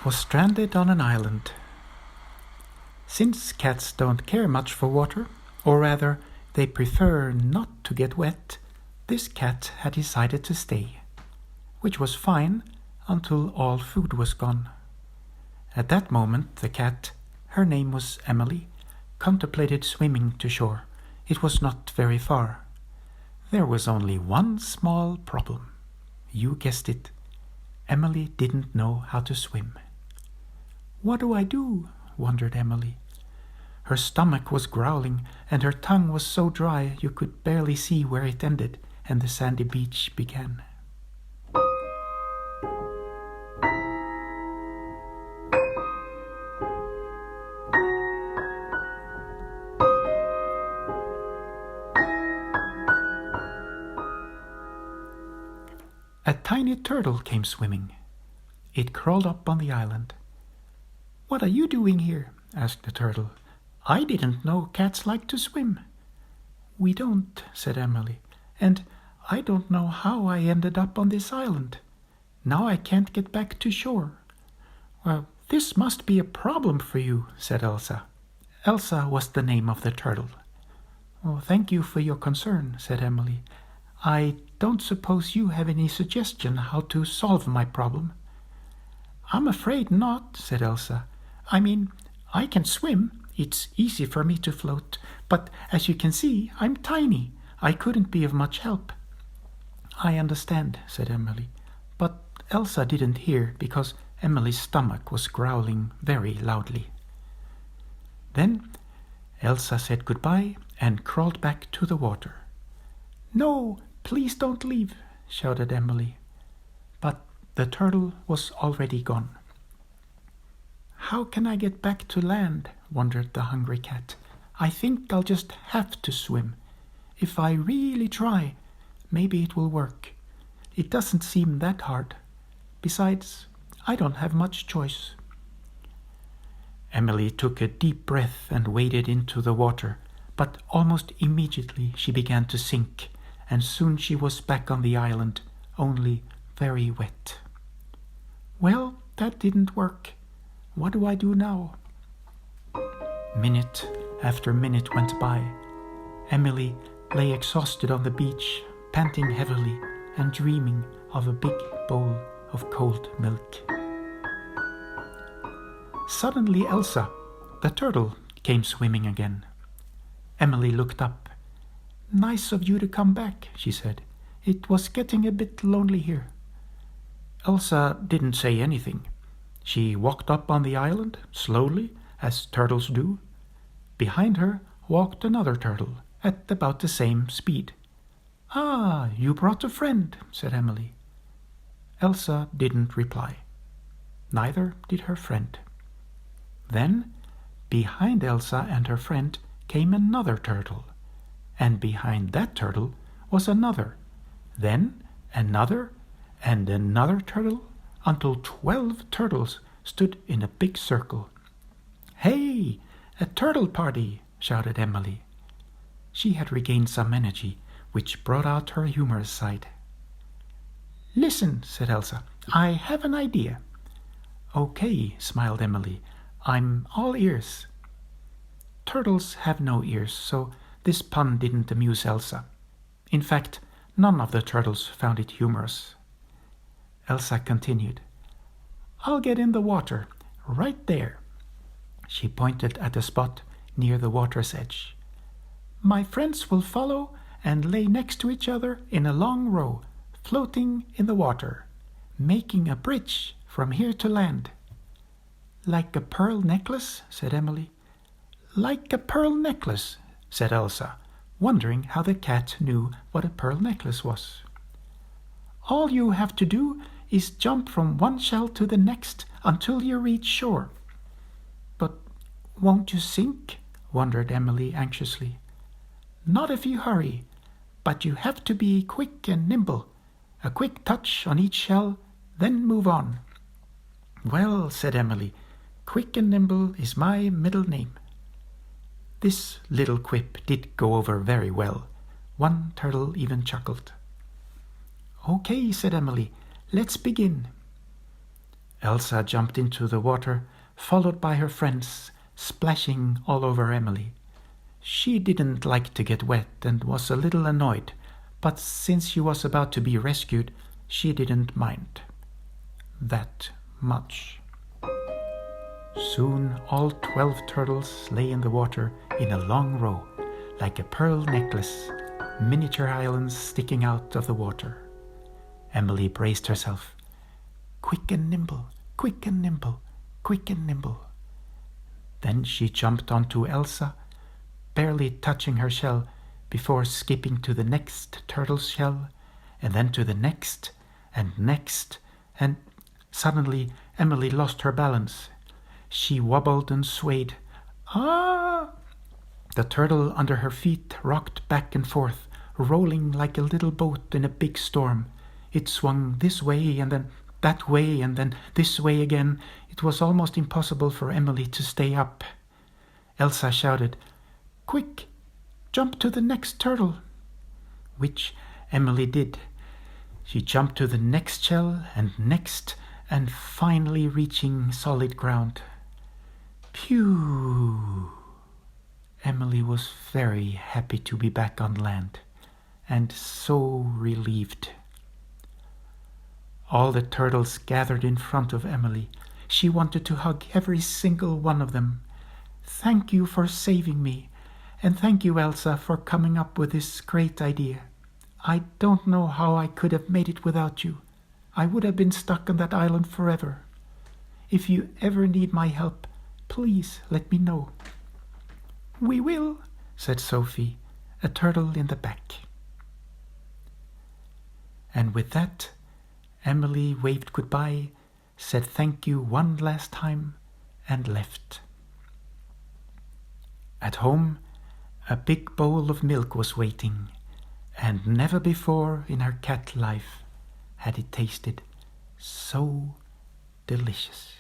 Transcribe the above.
was stranded on an island. Since cats don't care much for water, or rather, they prefer not to get wet, this cat had decided to stay, which was fine until all food was gone. At that moment, the cat, her name was Emily, contemplated swimming to shore. It was not very far. There was only one small problem. You guessed it. Emily didn't know how to swim. "What do I do?" wondered Emily. Her stomach was growling, and her tongue was so dry you could barely see where it ended and the sandy beach began. A tiny turtle came swimming. It crawled up on the island. "What are you doing here?" asked the turtle. "I didn't know cats like to swim." "We don't," said Emily, "and I don't know how I ended up on this island. Now I can't get back to shore." "Well, this must be a problem for you," said Elsa. Elsa was the name of the turtle. "Oh, thank you for your concern," said Emily. "I don't suppose you have any suggestion how to solve my problem?" "I'm afraid not," said Elsa. "I mean, I can swim. It's easy for me to float, but as you can see, I'm tiny. I couldn't be of much help." "I understand," said Emily, but Elsa didn't hear because Emily's stomach was growling very loudly. Then Elsa said goodbye and crawled back to the water. "No, please don't leave," shouted Emily. But the turtle was already gone. "How can I get back to land?" wondered the hungry cat. "I think I'll just have to swim. If I really try, maybe it will work. It doesn't seem that hard. Besides, I don't have much choice." Emily took a deep breath and waded into the water, but almost immediately she began to sink, and soon she was back on the island, only very wet. "Well, that didn't work. What do I do now?" Minute after minute went by. Emily lay exhausted on the beach, panting heavily and dreaming of a big bowl of cold milk. Suddenly Elsa, the turtle, came swimming again. Emily looked up. "Nice of you to come back," she said. "It was getting a bit lonely here." Elsa didn't say anything. She walked up on the island, slowly, as turtles do. Behind her walked another turtle, at about the same speed. "Ah, you brought a friend," said Emily. Elsa didn't reply. Neither did her friend. Then, behind Elsa and her friend came another turtle, and behind that turtle was another, then another and another turtle, until 12 turtles stood in a big circle. "Hey, a turtle party!" shouted Emily. She had regained some energy, which brought out her humorous side. "Listen," said Elsa, "I have an idea." "Okay," smiled Emily. "I'm all ears." Turtles have no ears, so this pun didn't amuse Elsa. In fact, none of the turtles found it humorous. Elsa continued. "I'll get in the water, right there." She pointed at a spot near the water's edge. "My friends will follow and lay next to each other in a long row, floating in the water, making a bridge from here to land." "Like a pearl necklace?" said Emily. "Like a pearl necklace," said Elsa, wondering how the cat knew what a pearl necklace was. "All you have to do is jump from one shell to the next until you reach shore." "But won't you sink?" wondered Emily anxiously. "Not if you hurry, but you have to be quick and nimble. A quick touch on each shell, then move on." "Well," said Emily, "quick and nimble is my middle name." This little quip did go over very well. One turtle even chuckled. "Okay," said Emily, "let's begin." Elsa jumped into the water, followed by her friends, splashing all over Emily. She didn't like to get wet and was a little annoyed, but since she was about to be rescued, she didn't mind that much. Soon all 12 turtles lay in the water in a long row, like a pearl necklace, miniature islands sticking out of the water. Emily braced herself. Quick and nimble, quick and nimble, quick and nimble. Then she jumped onto Elsa, barely touching her shell, before skipping to the next turtle's shell, and then to the next, and suddenly Emily lost her balance. She wobbled and swayed. Ah! The turtle under her feet rocked back and forth, rolling like a little boat in a big storm. It swung this way and then that way and then this way again. It was almost impossible for Emily to stay up. Elsa shouted, "Quick, jump to the next turtle," which Emily did. She jumped to the next shell and finally reaching solid ground. Phew! Emily was very happy to be back on land, and so relieved. All the turtles gathered in front of Emily. She wanted to hug every single one of them. "Thank you for saving me, and thank you, Elsa, for coming up with this great idea. I don't know how I could have made it without you. I would have been stuck on that island forever. If you ever need my help, please let me know." "We will," said Sophie, a turtle in the back. And with that, Emily waved goodbye, said thank you one last time, and left. At home, a big bowl of milk was waiting, and never before in her cat life had it tasted so delicious.